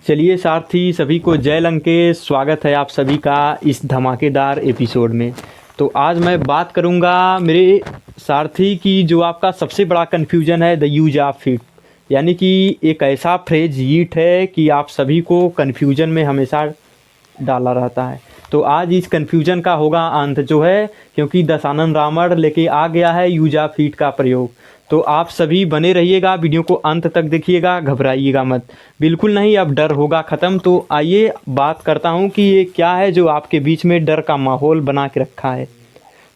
चलिए सारथी, सभी को जय लंकेश। स्वागत है आप सभी का इस धमाकेदार एपिसोड में। तो आज मैं बात करूंगा मेरे सारथी की जो आपका सबसे बड़ा कन्फ्यूजन है, द यूज ऑफ ईट। यानी कि एक ऐसा फ्रेज ईट है कि आप सभी को कन्फ्यूजन में हमेशा डाला रहता है। तो आज इस कन्फ्यूजन का होगा अंत जो है, क्योंकि दशानन रावण लेके आ गया है यूज ऑफ ईट का प्रयोग। तो आप सभी बने रहिएगा, वीडियो को अंत तक देखिएगा, घबराइएगा मत, बिल्कुल नहीं। अब डर होगा ख़त्म। तो आइए बात करता हूँ कि ये क्या है जो आपके बीच में डर का माहौल बना के रखा है।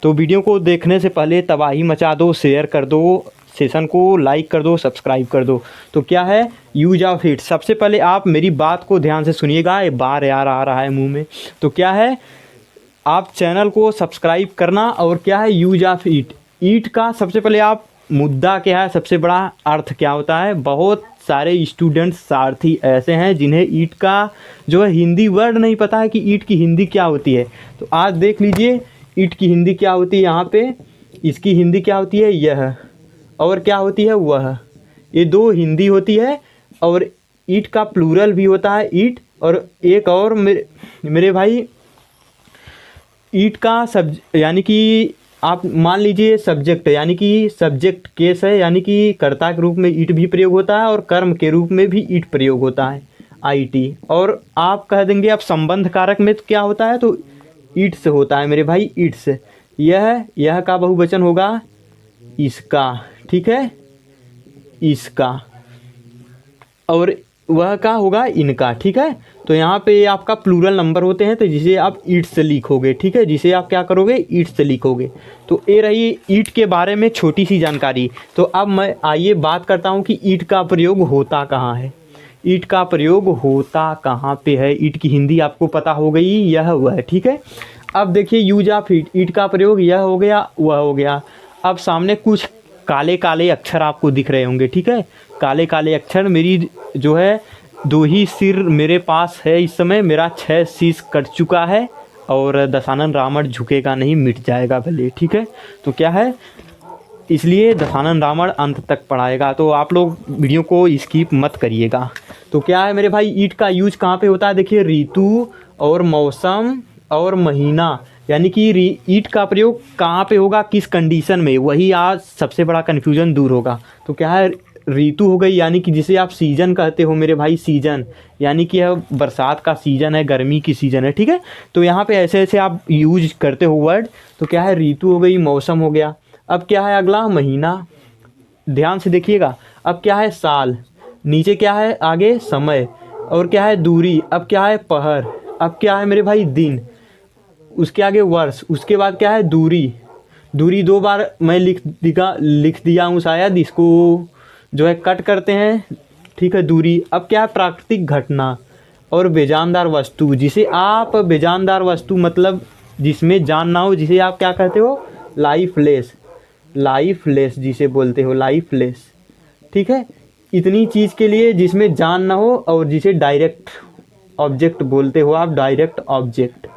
तो वीडियो को देखने से पहले तबाही मचा दो, शेयर कर दो, सेशन को लाइक कर दो, सब्सक्राइब कर दो। तो क्या है यूज ऑफ ईट? सबसे पहले आप मेरी बात को ध्यान से सुनिएगा, ये बार यार आ रहा है मुंह में। तो क्या है, आप चैनल को सब्सक्राइब करना। और क्या है यूज ऑफ ईट? ईट का सबसे पहले आप मुद्दा क्या है, सबसे बड़ा अर्थ क्या होता है। बहुत सारे स्टूडेंट्स सारथी ऐसे हैं जिन्हें ईट का जो है हिंदी वर्ड नहीं पता है कि ईट की हिंदी क्या होती है। तो आज देख लीजिए ईट की हिंदी क्या होती है। यहाँ पे इसकी हिंदी क्या होती है, यह, और क्या होती है, वह। ये दो हिंदी होती है। और ईट का प्लूरल भी होता है, ईट। और एक और मेरे भाई, ईट का यानी कि आप मान लीजिए सब्जेक्ट, यानी कि सब्जेक्ट केस है, यानी कि कर्ता के रूप में ईट भी प्रयोग होता है और कर्म के रूप में भी ईट प्रयोग होता है, आईटी। और आप कह देंगे अब संबंध कारक में तो क्या होता है, तो ईट से होता है मेरे भाई, ईट से। यह का बहुवचन होगा इसका, ठीक है, इसका। और वह का होगा इनका, ठीक है। तो यहाँ पे आपका प्लूरल नंबर होते हैं, तो जिसे आप ईट से लिखोगे, ठीक है, जिसे आप क्या करोगे, ईट से लिखोगे। तो ये रही ईट के बारे में छोटी सी जानकारी। तो अब मैं आइए बात करता हूँ कि ईट का प्रयोग होता कहाँ है। ईट का प्रयोग होता कहाँ पे है? ईट की हिंदी आपको पता हो गई, यह वह, ठीक है। अब देखिए यूज ऑफ ईट, ईट का प्रयोग यह हो गया, वह हो गया। अब सामने कुछ काले काले अक्षर आपको दिख रहे होंगे, ठीक है, काले काले अक्षर। मेरी जो है 2 ही सिर मेरे पास है इस समय, मेरा 6 शीश कट चुका है। और दशानन रावण झुकेगा नहीं, मिट जाएगा भले, ठीक है। तो क्या है, इसलिए दशानन रावण अंत तक पढ़ाएगा, तो आप लोग वीडियो को स्किप मत करिएगा। तो क्या है मेरे भाई, ईट का यूज कहाँ पे होता है? देखिए ऋतु और मौसम और महीना, यानी कि ईट का प्रयोग कहाँ पे होगा, किस कंडीशन में, वही आज सबसे बड़ा कन्फ्यूजन दूर होगा। तो क्या है, ऋतु हो गई, यानी कि जिसे आप सीजन कहते हो मेरे भाई, सीजन, यानी कि यह बरसात का सीजन है, गर्मी की सीजन है, ठीक है। तो यहाँ पे ऐसे ऐसे आप यूज करते हो वर्ड। तो क्या है, ऋतु हो गई, मौसम हो गया। अब क्या है अगला, महीना, ध्यान से देखिएगा। अब क्या है, साल, नीचे क्या है आगे, समय, और क्या है, दूरी, अब क्या है, पहर, अब क्या है मेरे भाई, दिन, उसके आगे वर्ष, उसके बाद क्या है, दूरी। दूरी 2 बार मैं लिख दिया हूँ शायद, इसको जो है कट करते हैं, ठीक है, दूरी। अब क्या है, प्राकृतिक घटना और बेजानदार वस्तु, जिसे आप बेजानदार वस्तु मतलब जिसमें जान ना हो, जिसे आप क्या कहते हो, लाइफलेस, लाइफलेस जिसे बोलते हो, लाइफलेस, ठीक है। इतनी चीज़ के लिए जिसमें जान ना हो, और जिसे डायरेक्ट ऑब्जेक्ट बोलते हो आप, डायरेक्ट ऑब्जेक्ट,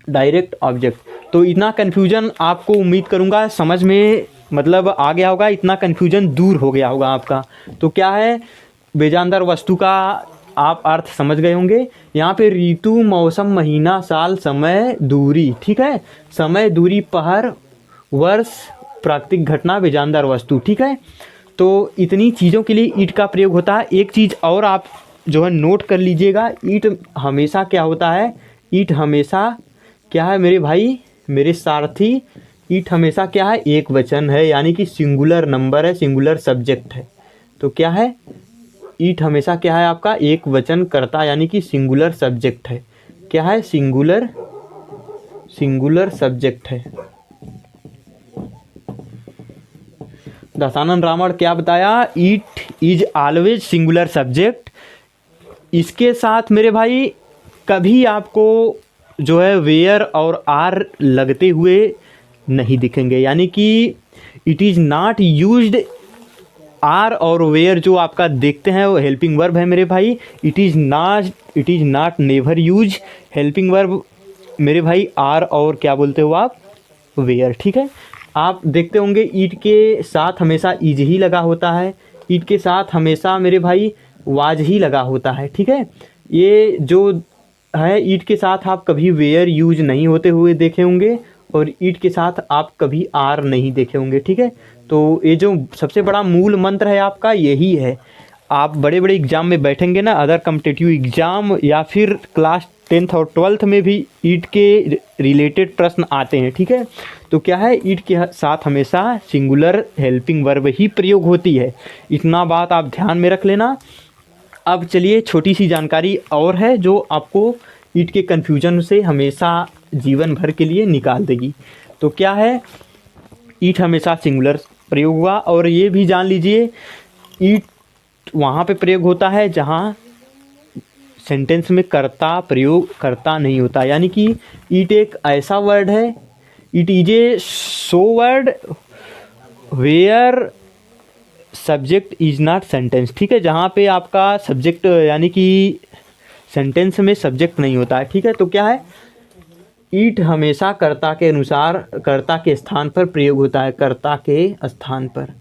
डायरेक्ट ऑब्जेक्ट। तो इतना कन्फ्यूजन आपको उम्मीद करूँगा समझ में मतलब आ गया होगा, इतना कन्फ्यूजन दूर हो गया होगा आपका। तो क्या है, बेजानदार वस्तु का आप अर्थ समझ गए होंगे। यहाँ पे ऋतु, मौसम, महीना, साल, समय, दूरी, ठीक है, समय, दूरी, पहर, वर्ष, प्राकृतिक घटना, बेजानदार वस्तु, ठीक है। तो इतनी चीज़ों के लिए ईट का प्रयोग होता है। एक चीज़ और आप जो है नोट कर लीजिएगा, ईट हमेशा क्या होता है, ईट हमेशा क्या है मेरे भाई, मेरे सारथी, ईट हमेशा क्या है, एक वचन है, यानी कि सिंगुलर नंबर है, सिंगुलर सब्जेक्ट है। तो क्या है, ईट हमेशा क्या है आपका, एक वचन करता, यानी कि सिंगुलर सब्जेक्ट है। क्या है, सिंगुलर, सिंगुलर सब्जेक्ट है। दशानन रावण क्या बताया, eat is always singular subject. इसके साथ मेरे भाई कभी आपको जो है वेयर और आर लगते हुए नहीं दिखेंगे, यानी कि इट इज़ नॉट यूज्ड। आर और वेयर जो आपका देखते हैं वो हेल्पिंग वर्ब है मेरे भाई। It is not never use helping verb मेरे भाई, आर और क्या बोलते हो आप, वेयर, ठीक है। आप देखते होंगे ईट के साथ हमेशा इज ही लगा होता है, ईट के साथ हमेशा मेरे भाई वाज ही लगा होता है, ठीक है। ये जो है ईट के साथ आप कभी वेयर यूज नहीं होते हुए देखे होंगे और ईट के साथ आप कभी आर नहीं देखे होंगे, ठीक है। तो ये जो सबसे बड़ा मूल मंत्र है आपका यही है। आप बड़े बड़े एग्ज़ाम में बैठेंगे ना, अदर कम्पिटिटिव एग्ज़ाम या फिर क्लास 10th और 12th में भी ईट के रिलेटेड प्रश्न आते हैं, ठीक है। तो क्या है, ईट के साथ हमेशा सिंगुलर हेल्पिंग वर्ब ही प्रयोग होती है। इतना बात आप ध्यान में रख लेना। अब चलिए छोटी सी जानकारी और है जो आपको ईट के कन्फ्यूजन से हमेशा जीवन भर के लिए निकाल देगी। तो क्या है, ईट हमेशा सिंगुलर प्रयोग हुआ। और ये भी जान लीजिए, ईट वहाँ पे प्रयोग होता है जहाँ सेंटेंस में कर्ता प्रयोग करता नहीं होता। यानी कि ईट एक ऐसा वर्ड है, it is a so word where subject is not sentence, ठीक है। जहाँ पे आपका सब्जेक्ट यानी कि सेंटेंस में सब्जेक्ट नहीं होता है, ठीक है। तो क्या है, ईट हमेशा कर्ता के अनुसार कर्ता के स्थान पर प्रयोग होता है, कर्ता के स्थान पर,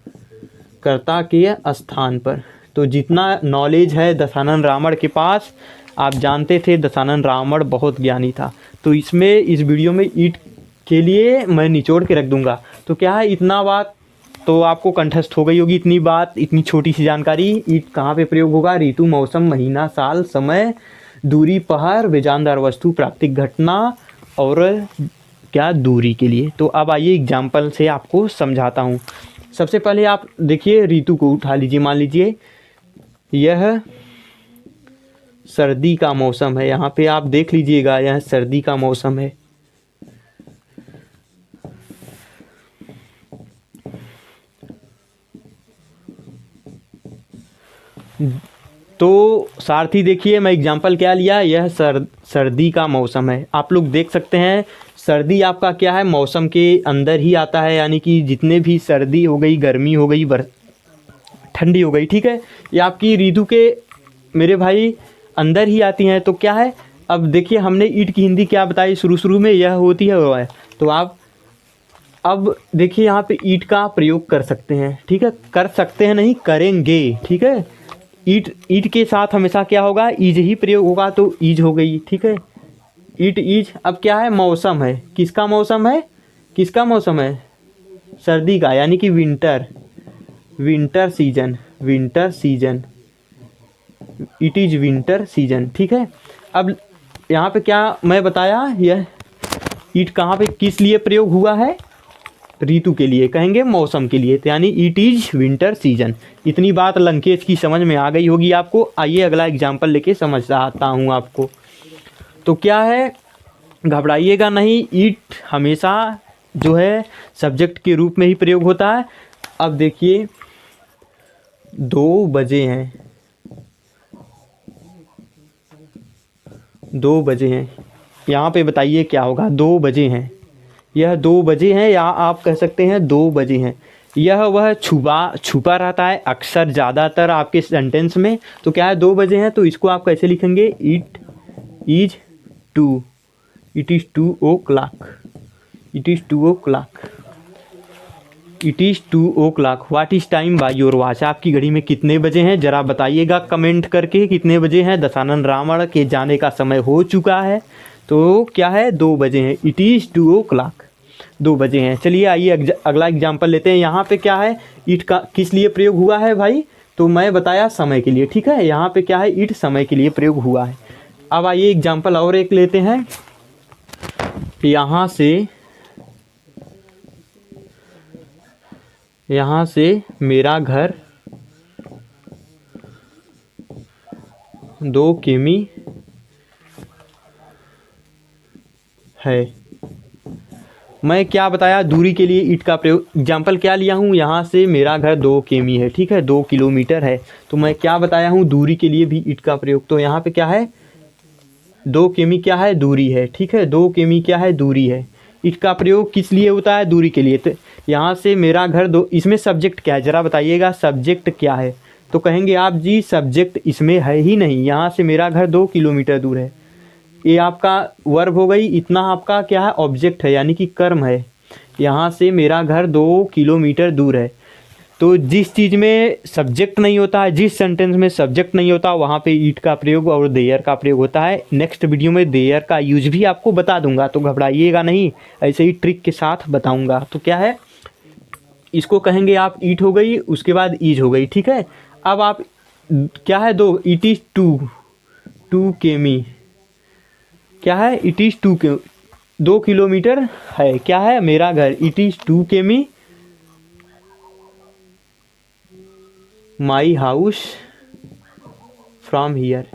कर्ता के स्थान पर। तो जितना नॉलेज है दशानन रावण के पास, आप जानते थे दशानन रावण बहुत ज्ञानी था। तो इसमें इस वीडियो में ईट के लिए मैं निचोड़ के रख दूंगा। तो क्या है, इतना बात तो आपको कंठस्थ हो गई होगी। इतनी बात, इतनी छोटी सी जानकारी। ईट कहाँ पे प्रयोग होगा? ऋतु, मौसम, महीना, साल, समय, दूरी, पहर, बेजानदार वस्तु, प्राकृतिक घटना और क्या दूरी के लिए। तो अब आइए एग्जाम्पल से आपको समझाता हूँ। सबसे पहले आप देखिए, ऋतु को उठा लीजिए। मान लीजिए यह सर्दी का मौसम है। यहाँ पे आप देख लीजिएगा, यह सर्दी का मौसम है। तो सारथी देखिए, मैं एग्जाम्पल क्या लिया, यह सर्दी का मौसम है। आप लोग देख सकते हैं सर्दी आपका क्या है, मौसम के अंदर ही आता है। यानी कि जितने भी सर्दी हो गई, गर्मी हो गई, ठंडी हो गई, ठीक है, ये आपकी ऋतु के मेरे भाई अंदर ही आती हैं। तो क्या है, अब देखिए हमने ईट की हिंदी क्या बताई शुरू में, यह होती है वह है। तो आप अब देखिए यहाँ पे ईट का प्रयोग कर सकते हैं, ठीक है। कर सकते हैं नहीं, करेंगे, ठीक है। ईट के साथ हमेशा क्या होगा, ईज ही प्रयोग होगा। तो ईज हो गई, ठीक है, ईट ईज। अब क्या है, मौसम है, किसका मौसम है, किसका मौसम है, सर्दी का, यानी कि winter, winter season, winter season, it is winter season, ठीक है। अब यहाँ पे क्या मैं बताया, यह ईट कहाँ पे किस लिए प्रयोग हुआ है, ऋतु के लिए, कहेंगे मौसम के लिए। तो यानी इट इज विंटर सीजन। इतनी बात लंकेश की समझ में आ गई होगी आपको। आइए अगला एग्जाम्पल लेके समझाता हूँ आपको। तो क्या है, घबराइएगा नहीं, ईट हमेशा जो है सब्जेक्ट के रूप में ही प्रयोग होता है। अब देखिए 2 बजे हैं, 2 बजे हैं, यहाँ पे बताइए क्या होगा, 2 बजे हैं, यह 2 बजे हैं, या आप कह सकते हैं 2 बजे हैं। यह वह छुपा रहता है अक्सर ज़्यादातर आपके सेंटेंस में। तो क्या है, 2 बजे हैं, तो इसको आप कैसे लिखेंगे, it is 2, it is 2 o'clock, it is 2 o'clock, it is 2 o'clock। What is time by your watch, आपकी घड़ी में कितने बजे हैं, ज़रा बताइएगा कमेंट करके कितने बजे हैं। दशानन रावण के जाने का समय हो चुका है। तो क्या है, 2 बजे हैं, इट इज़ 2 o'clock, 2 बजे हैं। चलिए आइए अगला एग्जाम्पल लेते हैं। यहाँ पे क्या है, ईट का किस लिए प्रयोग हुआ है भाई, तो मैं बताया समय के लिए, ठीक है। यहाँ पे क्या है, ईट समय के लिए प्रयोग हुआ है। अब आइए एग्जाम्पल और एक लेते हैं। यहाँ से मेरा घर 2 किमी है। मैं क्या बताया, दूरी के लिए ईट का प्रयोग। एग्जाम्पल क्या लिया हूँ, यहाँ से मेरा घर 2 किमी है, ठीक है, 2 किलोमीटर है। तो मैं क्या बताया हूँ, दूरी के लिए भी ईट का प्रयोग। तो यहाँ पे क्या है, 2 किमी क्या है, दूरी है, ठीक है, 2 किमी क्या है, दूरी है। ईट का प्रयोग किस लिए होता है, दूरी के लिए। तो यहाँ से मेरा घर 2, इसमें सब्जेक्ट क्या है, ज़रा बताइएगा सब्जेक्ट क्या है। तो कहेंगे आप जी सब्जेक्ट इसमें है ही नहीं, यहाँ से मेरा घर 2 किलोमीटर दूर है, ये आपका वर्ब हो गई। इतना आपका क्या है, ऑब्जेक्ट है, यानी कि कर्म है। यहाँ से मेरा घर 2 किलोमीटर दूर है। तो जिस चीज़ में सब्जेक्ट नहीं होता है, जिस सेंटेंस में सब्जेक्ट नहीं होता, वहाँ पे ईट का प्रयोग और देयर का प्रयोग होता है। नेक्स्ट वीडियो में देयर का यूज भी आपको बता दूंगा, तो घबराइएगा नहीं, ऐसे ही ट्रिक के साथ बताऊंगा। तो क्या है, इसको कहेंगे आप ईट हो गई, उसके बाद ईज हो गई, ठीक है। अब आप क्या है, दो, इट इज़ टू केमी, क्या है, इट इज़ 2 किलोमीटर है, क्या है, मेरा घर, it is 2 KM my house from here.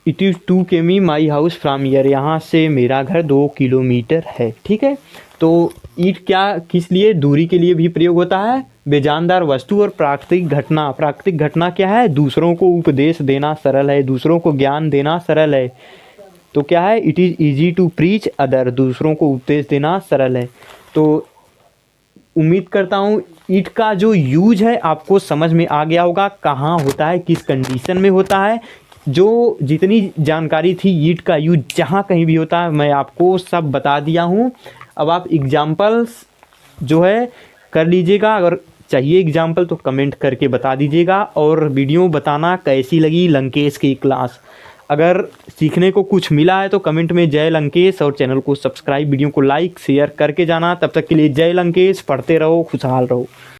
It is 2 KM my house from here, यहाँ से मेरा घर 2 किलोमीटर है, ठीक है। तो ईट क्या, किस लिए, दूरी के लिए भी प्रयोग होता है। बेजानदार वस्तु और प्राकृतिक घटना, प्राकृतिक घटना क्या है, दूसरों को उपदेश देना सरल है, दूसरों को ज्ञान देना सरल है। तो क्या है, it is easy to preach other, दूसरों को उपदेश देना सरल है। तो उम्मीद करता हूँ ईट का जो यूज है आपको समझ में आ गया होगा, कहाँ होता है, किस कंडीशन में होता है। जो जितनी जानकारी थी ईट का यूज जहाँ कहीं भी होता है मैं आपको सब बता दिया हूँ। अब आप एग्जाम्पल्स जो है कर लीजिएगा, अगर चाहिए एग्जाम्पल तो कमेंट करके बता दीजिएगा, और वीडियो बताना कैसी लगी लंकेश की क्लास। अगर सीखने को कुछ मिला है तो कमेंट में जय लंकेश, और चैनल को सब्सक्राइब, वीडियो को लाइक शेयर करके जाना। तब तक के लिए जय लंकेश, पढ़ते रहो, खुशहाल रहो।